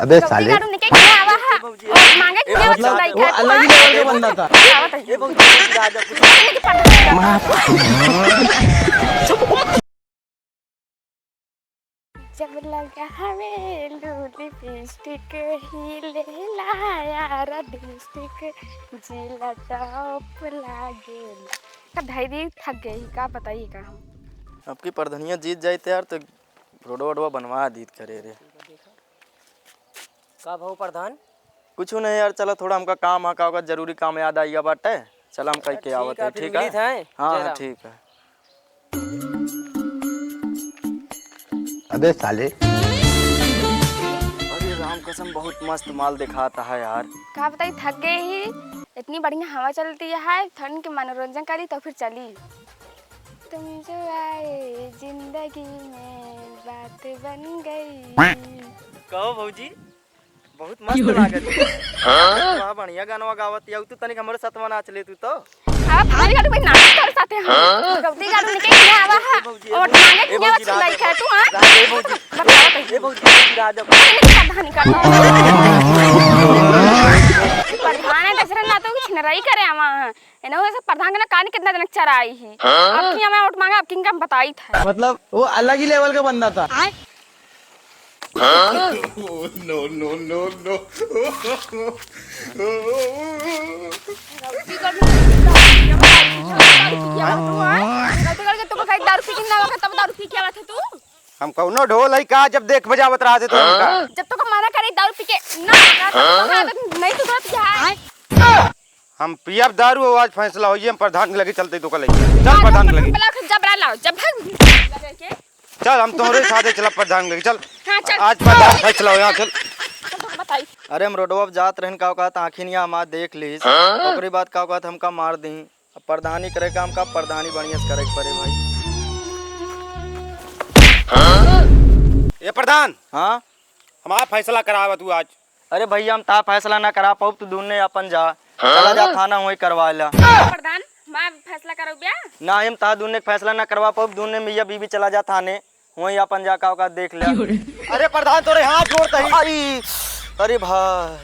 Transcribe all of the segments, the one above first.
अबे साले मतलब वो अलग ही लेवल का बंदा था। जब लगा हमें लिपस्टिक ही ले लाया डिस्टिक जिला टॉप लागे का धैर्य थक गई का बताइए का हम आपकी प्रधनिया जीत जाए थे यार तो रोडवा वोडवा बनवा दीद करे रे का भाव प्रधान कुछ नहीं यार चलो थोड़ा हमका काम है का जरूरी काम याद आई बाटे चलो हम कह के आवत है ठीक है हाँ ठीक है। अबे साले अरे राम कसम बहुत मस्त माल दिखाता है यार। का बताइए थक गए ही इतनी बढ़िया हवा चलती है ठंड के मनोरंजन करी तो फिर चली तुम जो आए जिंदगी में बात बन गई। कहो भौजी बहुत मस्त लागत है बढ़िया गाना गावत या तू तनिक हमरे साथ में नाच ले तू तो अब भाई का तो भाई नाच कर साथे हम गलती का तो निकल गया आवा है और मांगे कि नहीं अच्छा लाइक है तू हां ए भौजी ए भौजी राजा प्रधान करना प्रधान है दसरा ना तो कुछ नराई करे आवा एनो ऐसे प्रधान का कान कितना जनक चराई ही अब की हमें वोट मांगा अब किंग का बताई था मतलब वो अलग ही लेवल का बंदा था। नो नो नो नो गलती करके तुमको कहीं दारू पी के ना होगा तब दारू पी के आवा थे तू हम कौनो ढोल है का जब देख बजावत रहा थे तो हमका जब तक मना करे दारू पी के ना नहीं सुधरत है हम पियब दारू आज फैसला होई हम प्रधान के लगे चलते तो कल चल प्रधान के लगे जबरा लाओ जब लगे के चल हम तुम्हारे साथ चला प्रधान के लगे चल हां चल आज प्रधान फैसला हो यहाँ चल बताई अरे हम रोडवा पे जात रहन का कहत आखिनिया हम देख लीस ओकरी बात का कहत हमका मार दी प्रधानी करे काम का प्रधानी बढ़िया से करे पड़े भाई। ये प्रधान हाँ हमारा फैसला करावा तू आज। अरे भैया हम ता फैसला ना करा पाऊ तू दूने अपन जा चला जा थाना वही करवा ला प्रधान मैं फैसला करो बिया ना हम ता दूने फैसला ना करवा पाऊ दूने मियां बीबी चला जा थाने वही अपन जा का देख ले। अरे प्रधान तोरे हाथ जोड़ता ही अरे भाई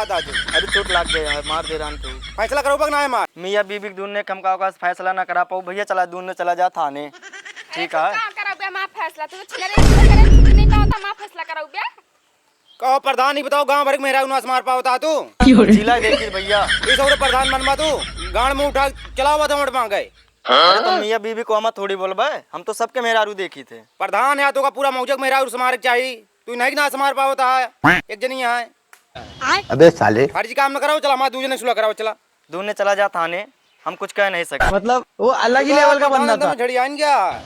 अरे चोट लग गया है मार दे रहा तू फैसला करो ना है मार मियां बीबी दूने कम का फैसला ना करा पाऊ भैया चला दूने चला जा थाने ठीक है। का करो बिया मैं फैसला तू छिनरे नहीं पाता मैं फैसला करो बिया कहो प्रधान ही बताओ गांव भर के मेहरा उनास मार पाओ ता तू जिला देखी भैया इस और प्रधान मनवा तू गांव में उठा चला हुआ था मोड़ मांगे। अरे तो मियां बीबी को हम थोड़ी बोलबे हम तो सबके मेहरारू देखी थे प्रधान है तो का पूरा मौजक मेहरारू समार चाहिए तू नहीं ना समार पाओ ता एक जनी है अबे साले फर्जी काम न कराओ चला हमारे दूसरे ने सुलह कराओ चला दूने चला जा थाने हम कुछ कह नहीं सकते मतलब वो अलग ही लेवल का बंदा था। झड़ी आइन क्या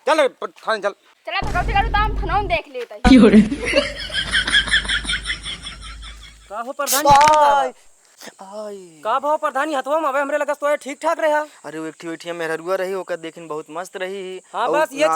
चल थाने चल चला भगवती करू तो हम थाना में देख लेते का हो प्रधान का भाव प्रधानी हथवा में हमरे लगस तो ठीक ठाक रहा। अरे वो एक मेहरुआ रही ओकर देखिन बहुत मस्त रही हां बस ये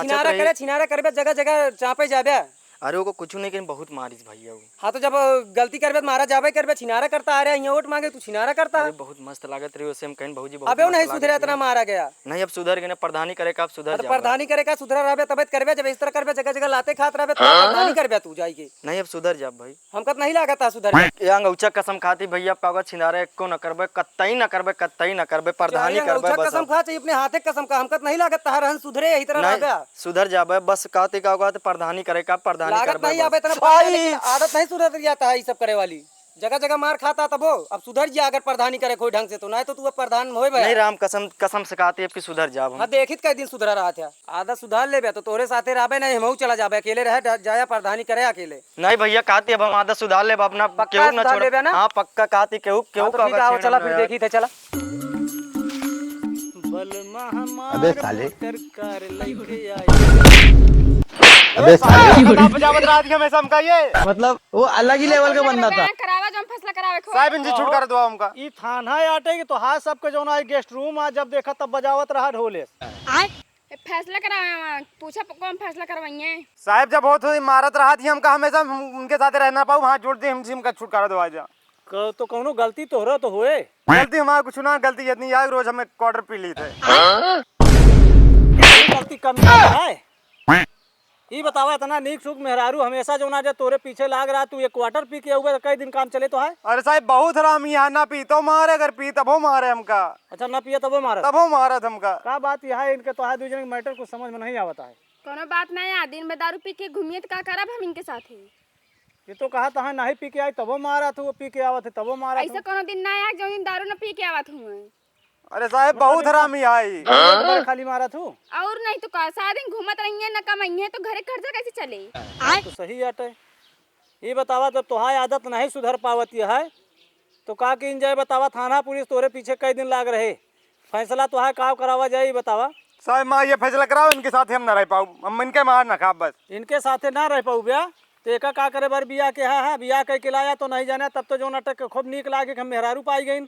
छिनारा करबे जगह जगह चापे जाबे। अरे वो कुछ नहीं लेकिन बहुत मारिस भैया वो। हाँ तो जब गलती करबे मारा जाबे करबे छिनारा करता आ रहा है वोट मांगे तू छिनारा करता है। अरे बहुत मस्त लागत रही उसे हम कहीं भौजी बहुत अबे नहीं सुधरा इतना मारा गया नहीं अब सुधर गए प्रधानी करे का सुधर प्रधानी करे का सुधरा रहबे तब करबे जब इस तरह करबे जगह जगह लाते खात रहबे तो प्रधानी करबे तू जाई के नहीं अब सुधर जा भाई हमका नहीं लागता सुधर यांग उच्चा कसम खाती भैया कागज छिनारे को न करबे कतई न करबे प्रधानी करबे बस कसम खा चाहिए अपने हाथे कसम का हमका नहीं लागत तार रहन सुधरे यही तरह रहबे सुधर जाबे बस कहते का प्रधानी करे का प्रधानी करबे नहीं आबे आदत नहीं सुधर जाता है ये सब करे वाली जगह जगह मार खाता तब वो अब सुधर जा अगर प्रधानी करे कोई ढंग से तो नहीं तो तू अब प्रधान होए भाई नहीं राम कसम कसम से कहती है कि सुधर जाब हां देखित कई दिन सुधरा रहा था आदत सुधार लेबे तो तोरे साथे रहबे नहीं हमहू चला जाबे अकेले रहे जाया प्रधानी करे अकेले नहीं भैया कहती अब हम आदत सुधार ले अपना केहू न छोड़ हां पक्का कहती केहू का चला फिर देखी थे चला अबे साले अबे साले बजावत रहा थी हमेशा हमका ये मतलब वो अलग ही लेवल का बंदा था। करावा जो हम फैसला करावे खो साहब इनसे छूट कर दो हमका ई थाना आटे के तो हां सबके जो ना गेस्ट रूम आ जब देखा तब बजावत रहा ढोले फैसला करावे पूछा कौन फैसला करवाइए साहब जब बहुत इमारत रहा थी हमका हमेशा उनके साथ रहना पाऊ हाथ जोड़ दे हमका छुटकारा दो आज तो कौनो गलती तोहरा तो होए गलती हमारा कुछ ना गलती इतनी यार रोज हमें क्वार्टर पी ली थे गलती कम है ये बतावा इतना नीक सुख मेहरारू हमेशा जो ना जब तोरे पीछे लाग रहा तू एक क्वार्टर पी के हुए कई दिन काम चले तो है। अरे साहब बहुत हरामी है, ना पी तो मारे, अगर पी तबो मारे हमका, अच्छा ना पिया तब मारा तबो मारत हमका। का बात यह है इनके तो है दूसरे मैटर कुछ समझ में नहीं आवता है। कोनो बात नहीं है, दिन में दारू पी के घूमिए तो का करब हम इनके साथ ही। ये तो कहा था नहीं पी के आई तबो मारा था, वो पी के आवत है तबो मारा ऐसा कोनो दिन ना है जो दिन दारू न पी के आवत हूँ। अरे साहब बहुत हरामी है। था खाली मारा तू और नहीं तो का सारा दिन घूमत रही है न कमाई है तो घरे खर्चा कैसे चले। तो सही अटे। ये बतावा जब तुहार आदत नहीं सुधर पावत है तो का कि जाए बतावा थाना पुलिस तोरे पीछे कई दिन लाग रहे, फैसला तुहार का करावा जाए ये बतावा। साहब माँ ये फैसला कराओ, इनके साथ हम ना रह पाऊ, हम इनके मार ना खा बस। इनके साथे ना रह पाऊ ब्याह तो एक का करे बार बिया के है बिया कह के लाया तो नहीं जाने तब तो जो नाटक खूब नीक लागे हम मेहरारू पाई गई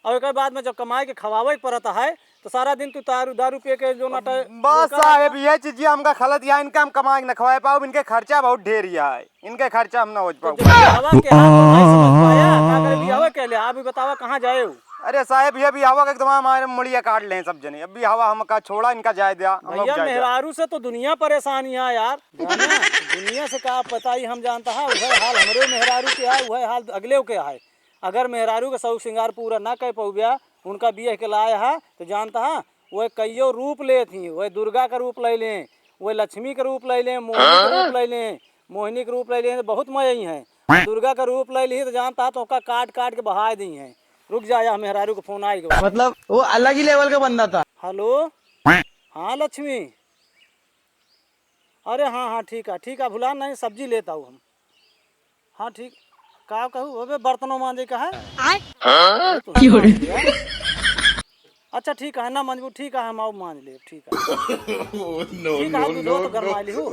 और एक बाद में जब कमाए के खवावे पड़ता है तो सारा दिन तू दारू दारू पे के जो नाटक। बस साहब ये चीज हमका खलत या इनका हम कमाए न खवाए पाऊ, इनके खर्चा बहुत ढेर है, इनके खर्चा हम ना हो पाऊ। बियाहवा के हाथ तो नहीं समझ पाया का करे बियाहवा के ले आप ही बतावा कहाँ जाए हो। अरे साहब ये भी हवा का एकदम हमारे मुड़िया काट ले सब जने, अभी हवा हमका छोड़ा, इनका जाए दिया हम लोग भैया जाए दिया। मेहरारू से तो दुनिया परेशानी है यार, जाने? दुनिया से का पता ही हम जानता है वह हाल हमरे मेहरारू के है वह हाल अगले के है। अगर मेहरारू का शौक श्रृंगार पूरा ना कर पौबिया उनका बिया के लाया है तो जानता है वह कईयो रूप ले थी, वह दुर्गा का रूप ले लें, वह लक्ष्मी का रूप ले लें, मोहिनी का रूप ले लें, मोहिनी का रूप ले लें, बहुत मई हैं। दुर्गा का रूप ले ली तो जानता है तो उसका काट काट के बहा दी हैं। रुक जाया मेहरारू को फोन आएगा, मतलब वो अलग ही लेवल का बंदा था। हेलो हाँ लक्ष्मी, अरे हाँ हाँ ठीक है भुला नहीं सब्जी लेता हूँ हम। हाँ ठीक का कहूँ अबे बर्तनों मांजे का है। अच्छा ठीक है ना मंजबू ठीक है हम आओ मान ले ठीक है। ठीक है दूधो तो गरमा ली हूँ।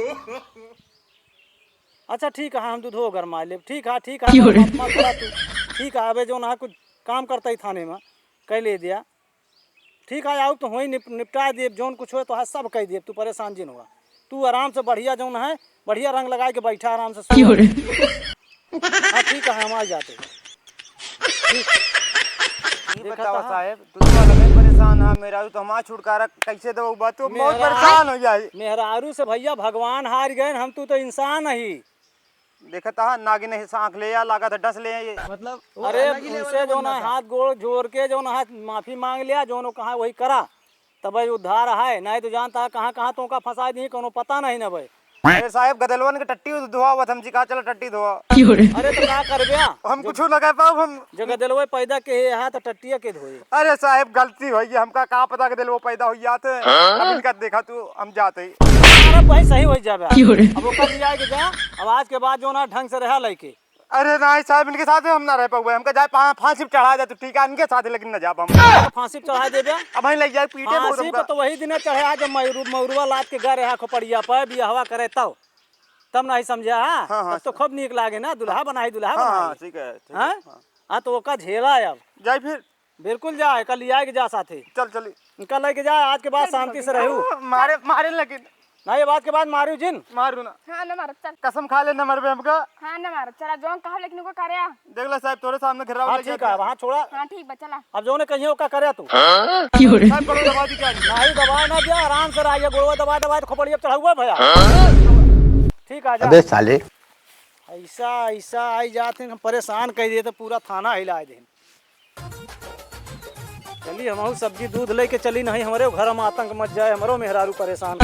अच्छा ठीक है हम दूधो गरमा ले ठीक है ठीक है अबे जो ना कुछ काम करता ही थाने में कह ले दिया ठीक है आओ तो वही निपटा दिए जोन कुछ हो तो है सब कह दिए, तू परेशान जिन हुआ तू आराम से बढ़िया जो है बढ़िया रंग लगा के बैठा आराम से। हाँ ठीक है हम आ जाते बताओ साहब तू तो अलग परेशान है, मेरा तो हमारा छुटकारा कैसे दो बात तो बहुत परेशान हो जाए। मेहरारू से भैया भगवान हार गए, हम तू तो इंसान ही देखा था नागिन आँख ले या लगा था डस ले ये। मतलब अरे उनसे जो ना हाथ गोड़ जोड़ के जो ना हाथ माफी मांग लिया जो नो कहा वही करा तब भाई उद्धार है, नहीं तो जानता है कहाँ कहाँ तो का फंसा दी कोनो पता नहीं ना भाई। अरे साहब गदलवन के टट्टी धोआ हुआ हम सिखा चला टट्टी धोआ। अरे तो क्या कर गया हम कुछ लगा पाओ हम जगह दिलवे पैदा के है तो टट्टिया के धोए। अरे साहब गलती हुई हमका कहाँ पता गदल वो पैदा हुई जाते अब इनका देखा तू हम जाते ही। अरे भाई सही हो जाए अब वो कब जाए जा अब आज के बाद जो ना ढंग से रहा लड़के। अरे नहीं साहब इनके साथ हम ना रह पाओगे, हमका जाए फांसी पे चढ़ा जाए तो ठीक है, इनके साथ लेकिन न जा हम फांसी चढ़ा दे अब वहीं लग जाए पीटे बहुत फांसी पे हमका। तो वही दिन चढ़ा जब मौरुआ लाद के गा रहा खोपड़िया पर बियाहवा करे तब नहीं समझा है। हाँ, तो खूब नीक लागे ना दुल्हा बनाई दुल्हा हाँ बनाई। ठीक है हाँ तो ओका झेला है अब जाए फिर बिल्कुल जाए कल लिया के जा साथे चल चली कल लेके जा आज के बाद शांति से रहू मारे मारे लेकिन ना ये बात के बाद मारू जिन मारू ना हाँ न मारत चल, कसम खा ले न मरबे हमका। हाँ न मारत चला जो कहा लेकिन को करे। देख ले साहब तोरे सामने घिरा हाँ ठीक है वहाँ छोड़ा हाँ ठीक बा चला। अब जो ने कहीं ओका करे तू साहब करो दबा दी क्या नहीं दबा ना दिया आराम से रहिए गोड़वा दबा दबा खोपड़िया चढ़ा हुआ भैया ठीक है जा साले ऐसा ऐसा आई जाते हम परेशान कर दिए तो पूरा थाना हिला दे। चलिए हम सब्जी दूध लेके चली नहीं हमारे घर में आतंक मच जाए हमारो मेहरारू परेशान